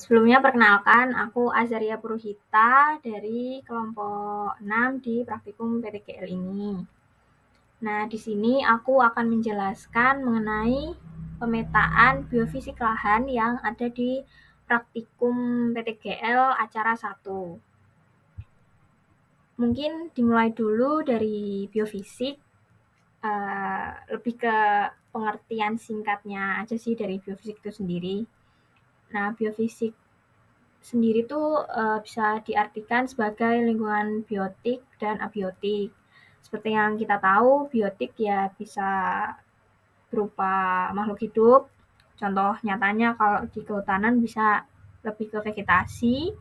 Sebelumnya perkenalkan, aku Azaria Puruhita dari kelompok 6 di praktikum PTGL ini. Nah, di sini aku akan menjelaskan mengenai pemetaan biofisik lahan yang ada di praktikum PTGL acara 1. Mungkin dimulai dulu dari biofisik, lebih ke pengertian singkatnya aja sih dari biofisik itu sendiri. Nah, biofisik sendiri tuh bisa diartikan sebagai lingkungan biotik dan abiotik. Seperti yang kita tahu, biotik ya bisa berupa makhluk hidup. Contoh nyatanya kalau di kehutanan bisa lebih ke vegetasi,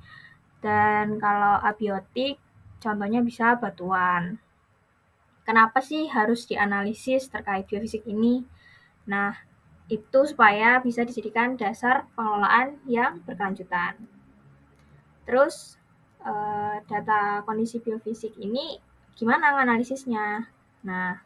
dan kalau abiotik contohnya bisa batuan. Kenapa sih harus dianalisis terkait biofisik ini? Nah, itu supaya bisa dijadikan dasar pengelolaan yang berkelanjutan. Terus data kondisi biofisik ini gimana analisisnya? Nah,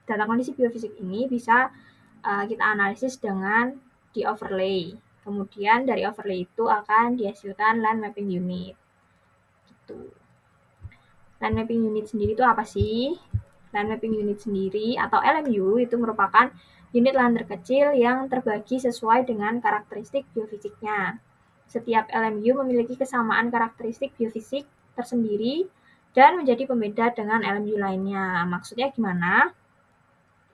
data kondisi biofisik ini bisa kita analisis dengan di overlay. Kemudian dari overlay itu akan dihasilkan land mapping unit. Gitu. Land mapping unit sendiri itu apa sih? Land mapping unit sendiri atau LMU itu merupakan unit lahan terkecil yang terbagi sesuai dengan karakteristik biofisiknya. Setiap LMU memiliki kesamaan karakteristik biofisik tersendiri dan menjadi pembeda dengan LMU lainnya. Maksudnya gimana?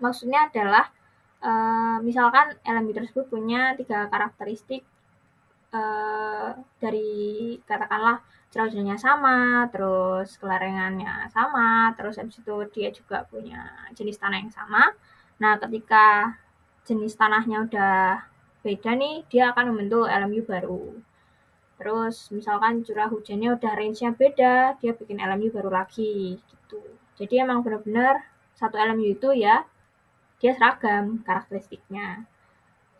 Maksudnya adalah misalkan LMU tersebut punya 3 karakteristik dari katakanlah curah hujannya sama, terus kelarengannya sama, terus habis itu dia juga punya jenis tanah yang sama. Nah, ketika jenis tanahnya udah beda nih, dia akan membentuk LMU baru. Terus misalkan curah hujannya udah range-nya beda, dia bikin LMU baru lagi gitu. Jadi emang benar-benar satu LMU itu ya dia seragam karakteristiknya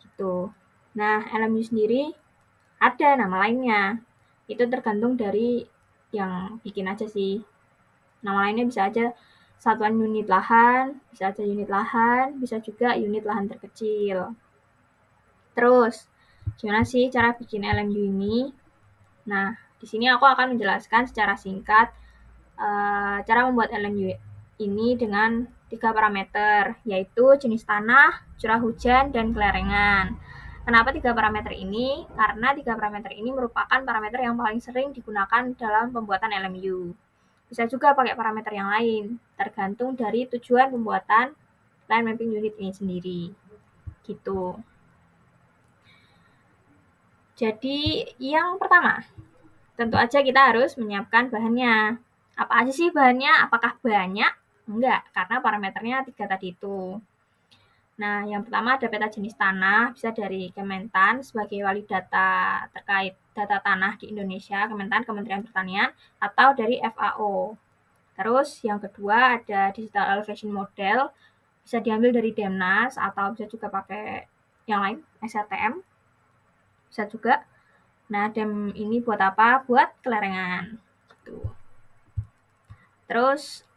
gitu. Nah, LMU sendiri ada nama lainnya. Itu tergantung dari yang bikin aja sih. Nama lainnya bisa aja satuan unit lahan, bisa aja unit lahan, bisa juga unit lahan terkecil. Terus, gimana sih cara bikin LMU ini? Nah, di sini aku akan menjelaskan secara singkat cara membuat LMU ini dengan 3 parameter, yaitu jenis tanah, curah hujan, dan kelarengan. Kenapa 3 parameter ini? Karena 3 parameter ini merupakan parameter yang paling sering digunakan dalam pembuatan LMU. Bisa juga pakai parameter yang lain, tergantung dari tujuan pembuatan land mapping unit ini sendiri. Gitu. Jadi, yang pertama, tentu aja kita harus menyiapkan bahannya. Apa aja sih bahannya? Apakah banyak? Enggak, karena parameternya 3 tadi itu. Nah, yang pertama ada peta jenis tanah, bisa dari Kementan sebagai wali data terkait data tanah di Indonesia, Kementan, Kementerian Pertanian, atau dari FAO. Terus yang kedua ada digital elevation model, bisa diambil dari Demnas atau bisa juga pakai yang lain, SRTM, bisa juga. Nah, DEM ini buat apa? Buat kelarengan. Gitu. Terus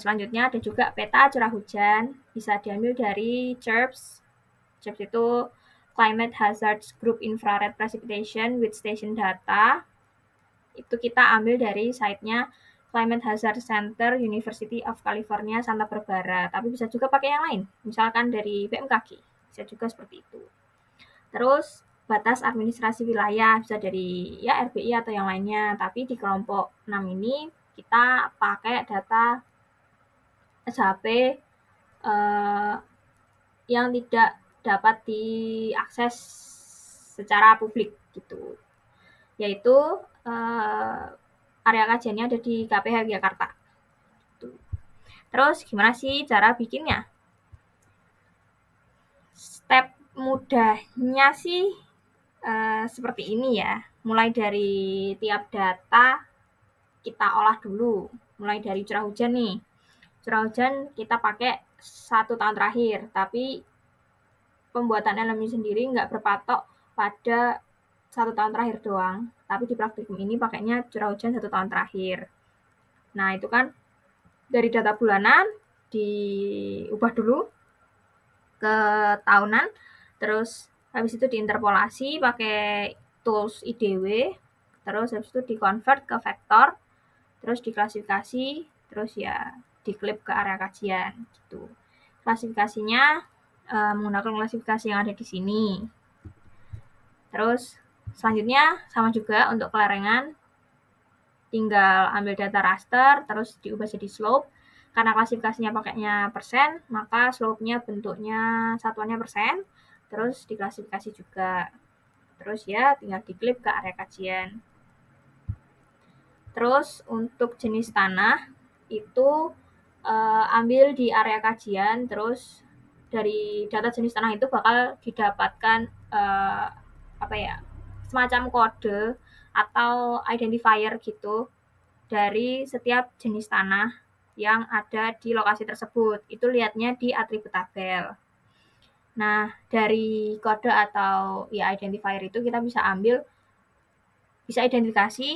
selanjutnya ada juga peta curah hujan, bisa diambil dari CHIRPS. CHIRPS itu Climate Hazards Group Infrared Precipitation with Station Data. Itu kita ambil dari site-nya Climate Hazard Center University of California Santa Barbara. Tapi bisa juga pakai yang lain, misalkan dari BMKG. Bisa juga seperti itu. Terus batas administrasi wilayah bisa dari ya RBI atau yang lainnya. Tapi di kelompok 6 ini kita pakai data SHP yang tidak dapat diakses secara publik gitu. Yaitu area kajiannya ada di KPH Jakarta. Gitu. Terus gimana sih cara bikinnya? Step mudahnya sih seperti ini ya. Mulai dari tiap data kita olah dulu. Mulai dari curah hujan nih. Curah hujan kita pakai 1 tahun terakhir, tapi pembuatan LMU sendiri nggak berpatok pada 1 tahun terakhir doang. Tapi di praktikum ini pakainya curah hujan 1 tahun terakhir. Nah, itu kan dari data bulanan diubah dulu ke tahunan, terus habis itu diinterpolasi pakai tools IDW, terus habis itu di-convert ke vektor, terus diklasifikasi, terus ya diklip ke area kajian gitu. Klasifikasinya menggunakan klasifikasi yang ada di sini. Terus selanjutnya sama juga untuk kelerengan, tinggal ambil data raster, terus diubah jadi slope. Karena klasifikasinya pakainya persen, maka slope-nya bentuknya satuannya persen, terus diklasifikasi juga. Terus ya tinggal diklip ke area kajian. Terus untuk jenis tanah itu ambil di area kajian, terus dari data jenis tanah itu bakal didapatkan semacam kode atau identifier gitu dari setiap jenis tanah yang ada di lokasi tersebut. Itu lihatnya di atribut tabel. Nah, dari kode atau ya identifier itu kita bisa identifikasi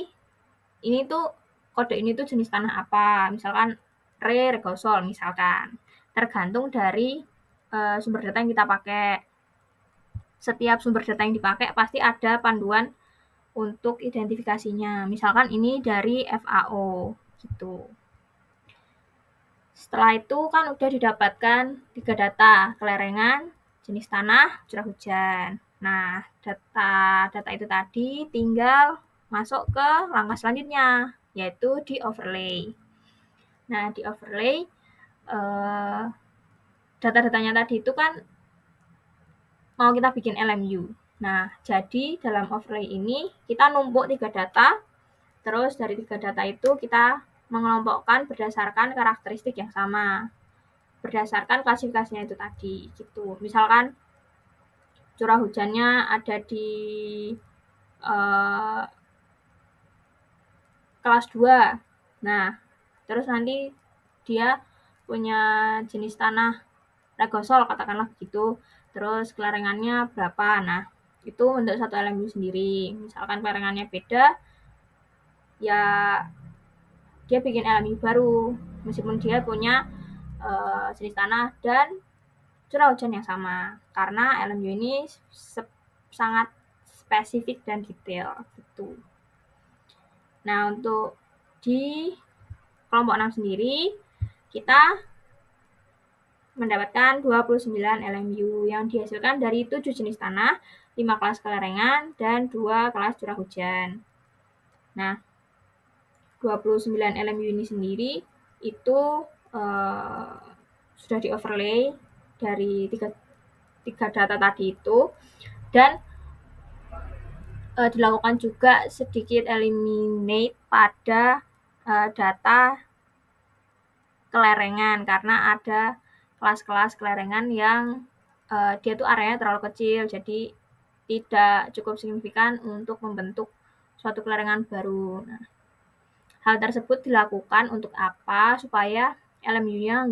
ini tuh kode ini tuh jenis tanah apa. Misalkan regosol misalkan. Tergantung dari sumber data yang kita pakai. Setiap sumber data yang dipakai pasti ada panduan untuk identifikasinya. Misalkan ini dari FAO gitu. Setelah itu kan udah didapatkan 3 data, kelerengan, jenis tanah, curah hujan. Nah, data itu tadi tinggal masuk ke langkah selanjutnya, yaitu di overlay. Nah, di overlay data-datanya tadi itu kan mau kita bikin LMU. Nah, jadi dalam overlay ini kita numpuk 3 data, terus dari 3 data itu kita mengelompokkan berdasarkan karakteristik yang sama, berdasarkan klasifikasinya itu tadi gitu. Misalkan curah hujannya ada di kelas 2. Nah, terus nanti dia punya jenis tanah regosol katakanlah begitu. Terus kelerengannya berapa. Nah, itu untuk satu LMU sendiri. Misalkan kelerengannya beda, ya dia bikin LMU baru meskipun dia punya jenis tanah dan curah hujan yang sama, karena LMU ini sangat spesifik dan detail gitu. Nah, untuk di kelompok 6 sendiri kita mendapatkan 29 LMU yang dihasilkan dari 7 jenis tanah, 5 kelas kelerengan, dan 2 kelas curah hujan. Nah, 29 LMU ini sendiri itu sudah di overlay dari 3 data tadi itu, dan dilakukan juga sedikit eliminate pada data kelerengan, karena ada kelas-kelas kelerengan yang dia tuh areanya terlalu kecil, jadi tidak cukup signifikan untuk membentuk suatu kelerengan baru. Nah, hal tersebut dilakukan untuk apa? Supaya LMU-nya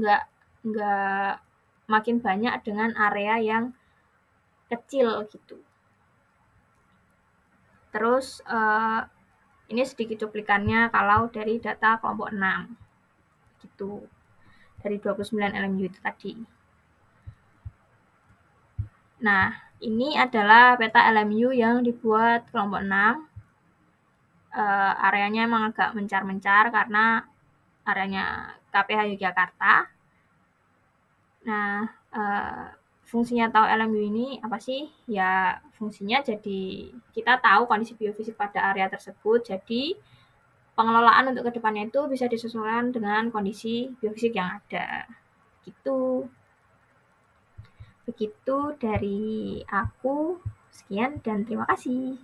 nggak makin banyak dengan area yang kecil gitu. Terus ini sedikit cuplikannya kalau dari data kelompok 6 gitu, dari 29 LMU itu tadi. Nah, ini adalah peta LMU yang dibuat kelompok 6. Areanya emang agak mencar-mencar karena areanya KPH Yogyakarta. Nah, fungsinya tahu LMU ini apa sih? Ya, fungsinya jadi kita tahu kondisi biofisik pada area tersebut. Jadi, pengelolaan untuk kedepannya itu bisa disesuaikan dengan kondisi biofisik yang ada. Gitu. Begitu dari aku. Sekian dan terima kasih.